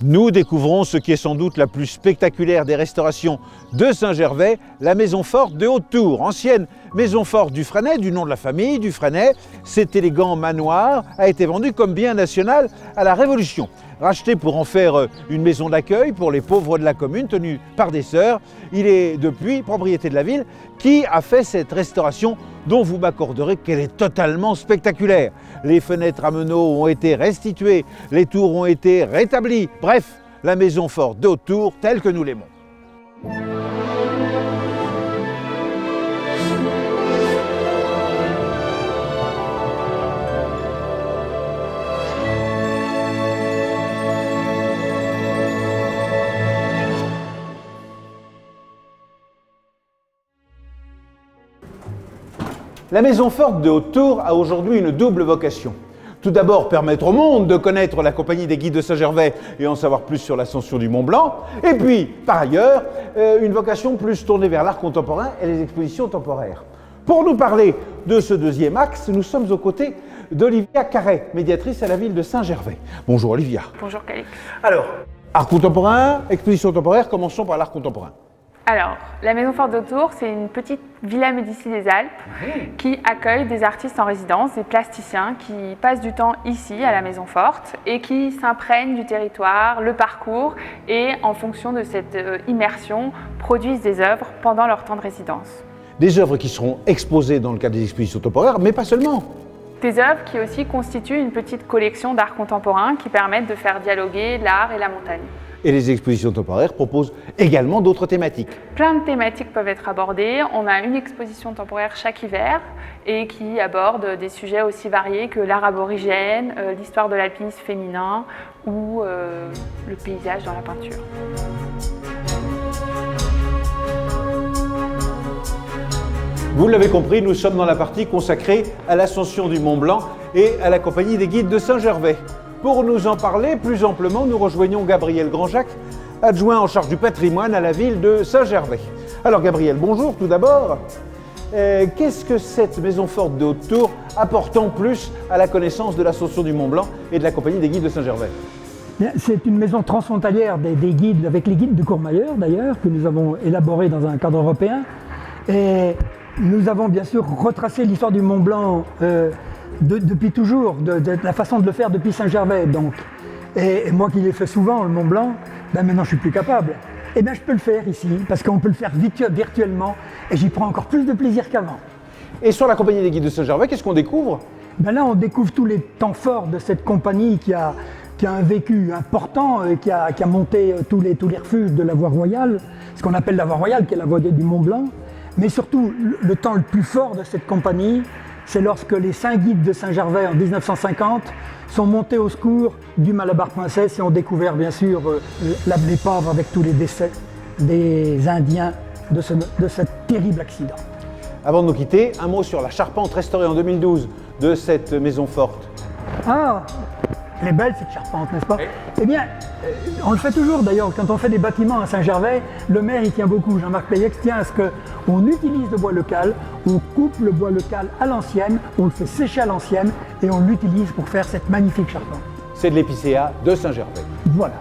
Nous découvrons ce qui est sans doute la plus spectaculaire des restaurations de Saint-Gervais, la maison forte de Haute-Tour, ancienne maison forte du Fresnay, du nom de la famille du Fresnay. Cet élégant manoir a été vendu comme bien national à la Révolution. Racheté pour en faire une maison d'accueil pour les pauvres de la commune, tenue par des sœurs, il est depuis propriété de la ville qui a fait cette restauration dont vous m'accorderez qu'elle est totalement spectaculaire. Les fenêtres à meneaux ont été restituées, les tours ont été rétablies. Bref, la maison forte de Haute-Tour telle que nous l'aimons. La maison forte de Haute-Tour a aujourd'hui une double vocation. Tout d'abord, permettre au monde de connaître la compagnie des guides de Saint-Gervais et en savoir plus sur l'ascension du Mont Blanc. Et puis, par ailleurs, une vocation plus tournée vers l'art contemporain et les expositions temporaires. Pour nous parler de ce deuxième axe, nous sommes aux côtés d'Olivia Carré, médiatrice à la ville de Saint-Gervais. Bonjour Olivia. Bonjour Calix. Alors, art contemporain, exposition temporaire, commençons par l'art contemporain. Alors, la Maison Forte d'Haute-Tour, c'est une petite villa Médicis des Alpes qui accueille des artistes en résidence, des plasticiens qui passent du temps ici, à la Maison Forte, et qui s'imprègnent du territoire, le parcours, et en fonction de cette immersion, produisent des œuvres pendant leur temps de résidence. Des œuvres qui seront exposées dans le cadre des expositions temporaires, mais pas seulement. Des œuvres qui aussi constituent une petite collection d'art contemporain qui permettent de faire dialoguer l'art et la montagne. Et les expositions temporaires proposent également d'autres thématiques. Plein de thématiques peuvent être abordées. On a une exposition temporaire chaque hiver et qui aborde des sujets aussi variés que l'art aborigène, l'histoire de l'alpinisme féminin ou le paysage dans la peinture. Vous l'avez compris, nous sommes dans la partie consacrée à l'ascension du Mont Blanc et à la compagnie des guides de Saint-Gervais. Pour nous en parler plus amplement, nous rejoignons Gabriel Grandjacq, adjoint en charge du patrimoine à la ville de Saint-Gervais. Alors Gabriel, bonjour tout d'abord. Qu'est-ce que cette maison forte de Haute-Tour apporte en plus à la connaissance de l'ascension du Mont Blanc et de la compagnie des guides de Saint-Gervais? C'est une maison transfrontalière des guides, avec les guides de Courmayeur d'ailleurs, que nous avons élaboré dans un cadre européen. Et nous avons bien sûr retracé l'histoire du Mont Blanc depuis toujours, de la façon de le faire depuis Saint-Gervais. Donc. Et moi qui l'ai fait souvent, le Mont Blanc, maintenant je suis plus capable. Et bien je peux le faire ici, parce qu'on peut le faire virtuellement, et j'y prends encore plus de plaisir qu'avant. Et sur la compagnie des guides de Saint-Gervais, qu'est-ce qu'on découvre? Là on découvre tous les temps forts de cette compagnie qui a un vécu important, qui a monté tous les refuges de la voie royale, ce qu'on appelle la voie royale, qui est la voie du Mont Blanc. Mais surtout, le temps le plus fort de cette compagnie, c'est lorsque les 5 guides de Saint-Gervais en 1950 sont montés au secours du Malabar Princess et ont découvert bien sûr l'épave avec tous les décès des Indiens de cet terrible accident. Avant de nous quitter, un mot sur la charpente restaurée en 2012 de cette maison forte. Ah, elle est belle cette charpente, n'est-ce pas? Oui. Eh bien, on le fait toujours d'ailleurs, quand on fait des bâtiments à Saint-Gervais, le maire il tient beaucoup, Jean-Marc Payex tient à ce qu'on utilise le bois local, on coupe le bois local à l'ancienne, on le fait sécher à l'ancienne et on l'utilise pour faire cette magnifique charpente. C'est de l'épicéa de Saint-Gervais. Voilà.